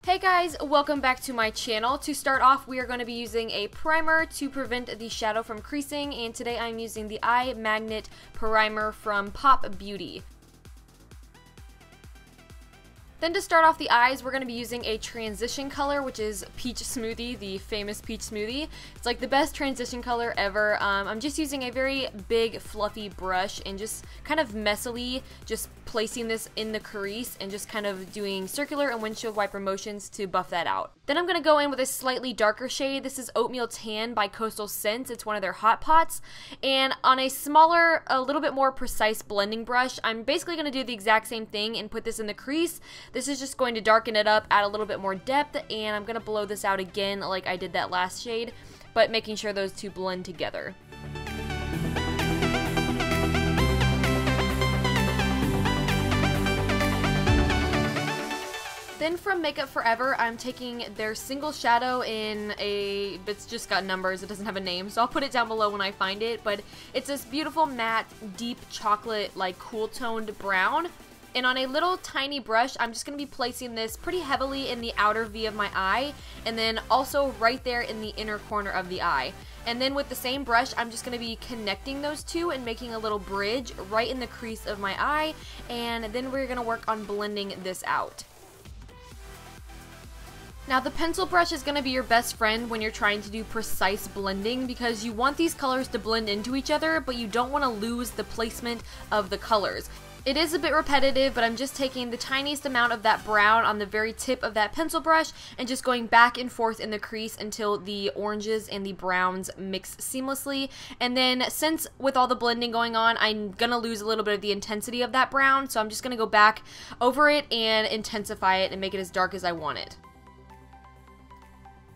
Hey guys, welcome back to my channel. To start off, we are going to be using a primer to prevent the shadow from creasing, and today I'm using the Eye Magnet Primer from Pop Beauty. Then to start off the eyes, we're going to be using a transition color, which is Peach Smoothie, the famous Peach Smoothie. It's like the best transition color ever. I'm just using a very big fluffy brush and just kind of messily just placing this in the crease and just kind of doing circular and windshield wiper motions to buff that out. Then I'm going to go in with a slightly darker shade. This is Oatmeal Tan by Coastal Scents. It's one of their hot pots. And on a smaller, a little bit more precise blending brush, I'm basically going to do the exact same thing and put this in the crease. This is just going to darken it up, add a little bit more depth, and I'm going to blow this out again like I did that last shade, but making sure those two blend together. Then from Makeup Forever, I'm taking their single shadow in a, it's just got numbers, it doesn't have a name, so I'll put it down below when I find it, but it's this beautiful matte, deep chocolate, like cool toned brown. And on a little tiny brush, I'm just going to be placing this pretty heavily in the outer V of my eye, and then also right there in the inner corner of the eye. And then with the same brush, I'm just going to be connecting those two and making a little bridge right in the crease of my eye, and then we're going to work on blending this out. Now the pencil brush is going to be your best friend when you're trying to do precise blending, because you want these colors to blend into each other, but you don't want to lose the placement of the colors. It is a bit repetitive, but I'm just taking the tiniest amount of that brown on the very tip of that pencil brush and just going back and forth in the crease until the oranges and the browns mix seamlessly. And then since with all the blending going on, I'm gonna lose a little bit of the intensity of that brown, so I'm just gonna go back over it and intensify it and make it as dark as I want it.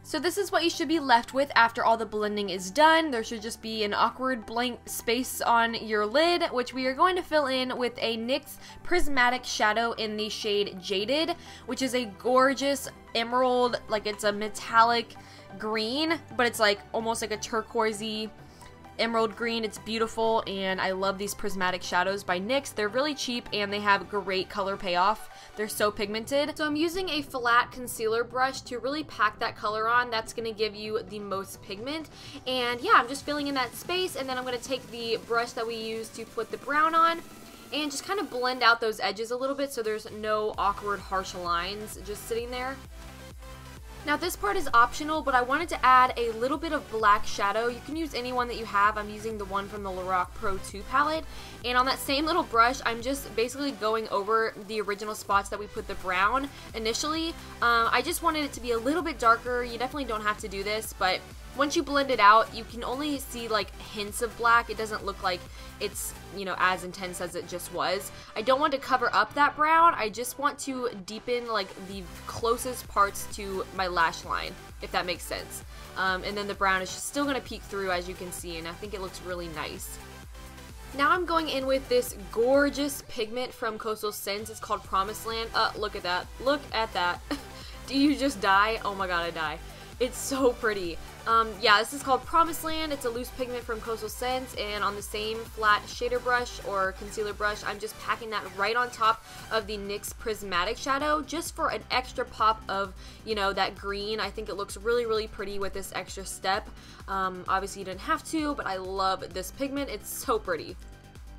So this is what you should be left with after all the blending is done. There should just be an awkward blank space on your lid, which we are going to fill in with a NYX Prismatic Shadow in the shade Jaded, which is a gorgeous emerald, like it's a metallic green, but it's like almost like a turquoisey emerald green. It's beautiful, and I love these prismatic shadows by NYX. They're really cheap and they have great color payoff. They're so pigmented. So I'm using a flat concealer brush to really pack that color on. That's going to give you the most pigment. And yeah, I'm just filling in that space, and then I'm going to take the brush that we used to put the brown on and just kind of blend out those edges a little bit so there's no awkward harsh lines just sitting there. Now this part is optional, but I wanted to add a little bit of black shadow. You can use any one that you have. I'm using the one from the Lorac Pro 2 palette. And on that same little brush, I'm just basically going over the original spots that we put the brown initially. I just wanted it to be a little bit darker. You definitely don't have to do this, but once you blend it out, you can only see like hints of black. It doesn't look like it's, you know, as intense as it just was. I don't want to cover up that brown. I just want to deepen like the closest parts to my lash line, if that makes sense. And then the brown is just still going to peek through, as you can see, and I think it looks really nice. Now I'm going in with this gorgeous pigment from Coastal Scents. It's called Promised Land. Look at that. Look at that. Do you just die? Oh my god, I die. It's so pretty. Yeah, this is called Promised Land. It's a loose pigment from Coastal Scents, and on the same flat shader brush or concealer brush, I'm just packing that right on top of the NYX Prismatic Shadow just for an extra pop of, you know, that green. I think it looks really, really pretty with this extra step. Obviously you didn't have to, but I love this pigment. It's so pretty.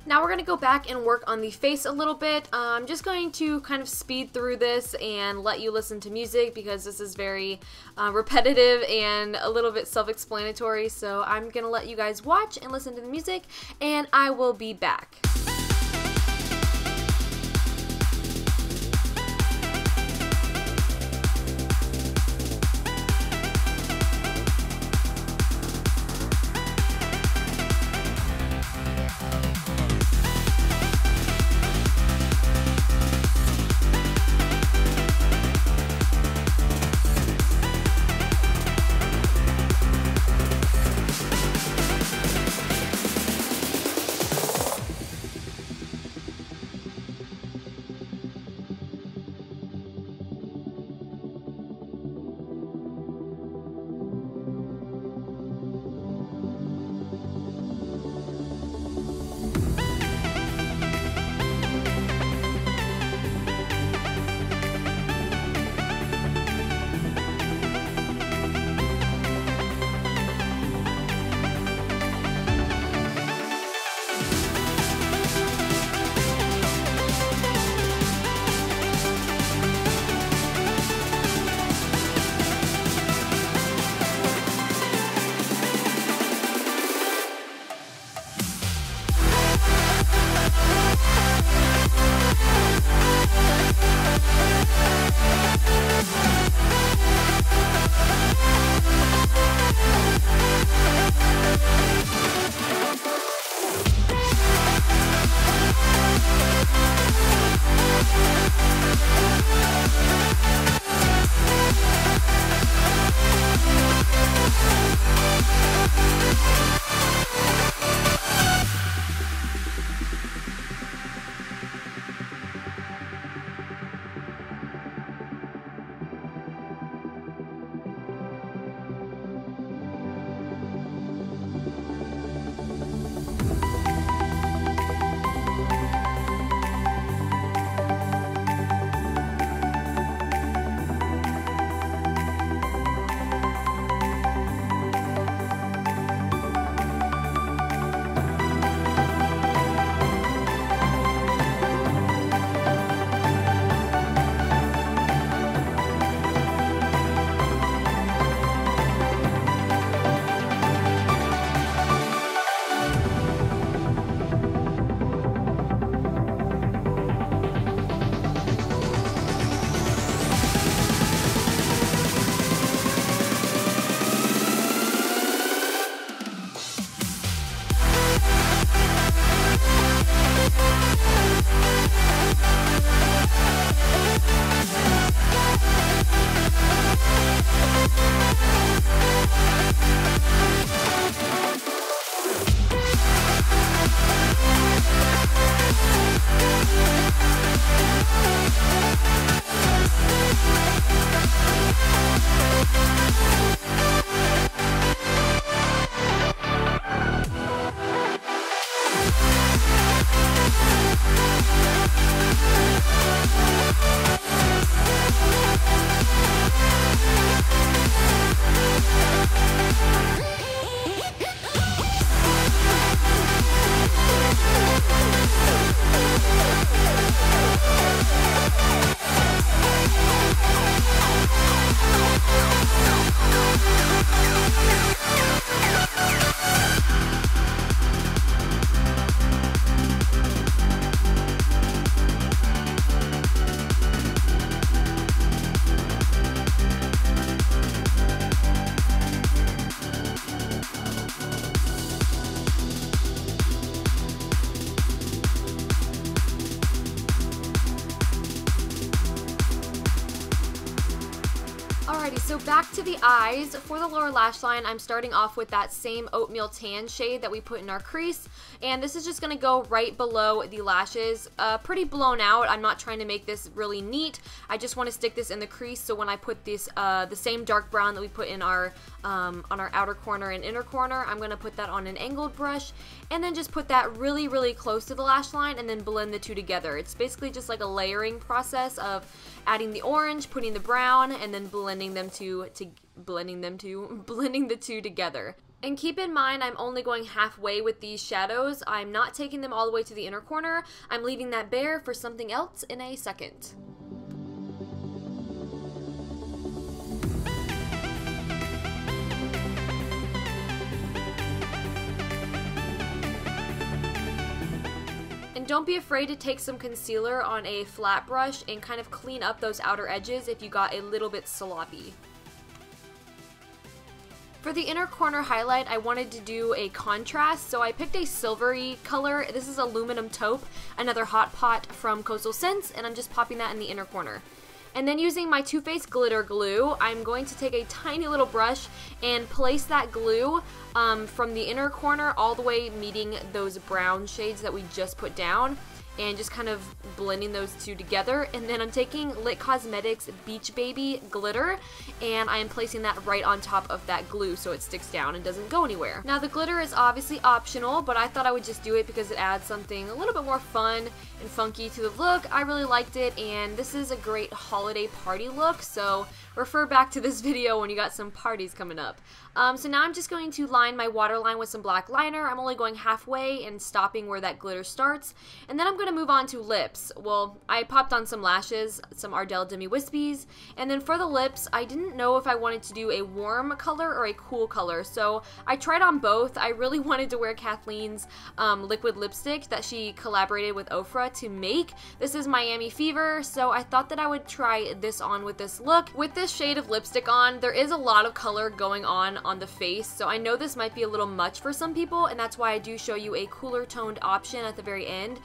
Now we're going to go back and work on the face a little bit. I'm just going to kind of speed through this and let you listen to music because this is very repetitive and a little bit self-explanatory. So I'm going to let you guys watch and listen to the music, and I will be back. Alrighty, so back to the eyes. For the lower lash line, I'm starting off with that same oatmeal tan shade that we put in our crease, and this is just going to go right below the lashes. Pretty blown out. I'm not trying to make this really neat. I just want to stick this in the crease, so when I put this, the same dark brown that we put in our on our outer corner and inner corner, I'm going to put that on an angled brush, and then just put that really, really close to the lash line, and then blend the two together. It's basically just like a layering process of adding the orange, putting the brown, and then blending the two together. And keep in mind, I'm only going halfway with these shadows. I'm not taking them all the way to the inner corner. I'm leaving that bare for something else in a second. And don't be afraid to take some concealer on a flat brush and kind of clean up those outer edges if you got a little bit sloppy. For the inner corner highlight, I wanted to do a contrast, so I picked a silvery color. This is Aluminum Taupe, another hot pot from Coastal Scents, and I'm just popping that in the inner corner. And then using my Too Faced glitter glue, I'm going to take a tiny little brush and place that glue from the inner corner all the way meeting those brown shades that we just put down, and just kind of blending those two together. And then I'm taking Lit Cosmetics Beach Baby glitter, and I am placing that right on top of that glue so it sticks down and doesn't go anywhere. Now the glitter is obviously optional, but I thought I would just do it because it adds something a little bit more fun and funky to the look. I really liked it, and this is a great holiday party look, so refer back to this video when you got some parties coming up. So now I'm just going to line my waterline with some black liner. I'm only going halfway and stopping where that glitter starts, and then I'm going to move on to lips. Well, I popped on some lashes, some Ardell Demi Wispies, and then for the lips, I didn't know if I wanted to do a warm color or a cool color, so I tried on both. I really wanted to wear Kathleen's liquid lipstick that she collaborated with Ofra to make. This is Miami Fever, so I thought that I would try this on with this look. With this shade of lipstick on, there is a lot of color going on the face, so I know this might be a little much for some people, and that's why I do show you a cooler toned option at the very end.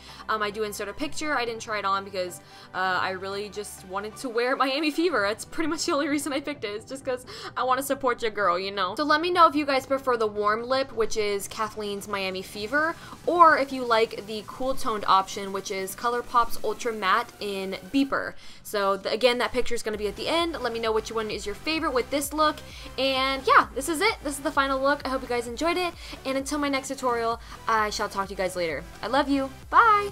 I do insert a picture. I didn't try it on because I really just wanted to wear Miami Fever. That's pretty much the only reason I picked it. It's just because I want to support your girl, you know. So let me know if you guys prefer the warm lip, which is Kathleen's Miami Fever, or if you like the cool toned option, which is ColourPop's Ultra Matte in Beeper. So again, that picture is going to be at the end. Let me know which one is your favorite with this look. And yeah, this is it. This is the final look. I hope you guys enjoyed it. And until my next tutorial, I shall talk to you guys later. I love you. Bye!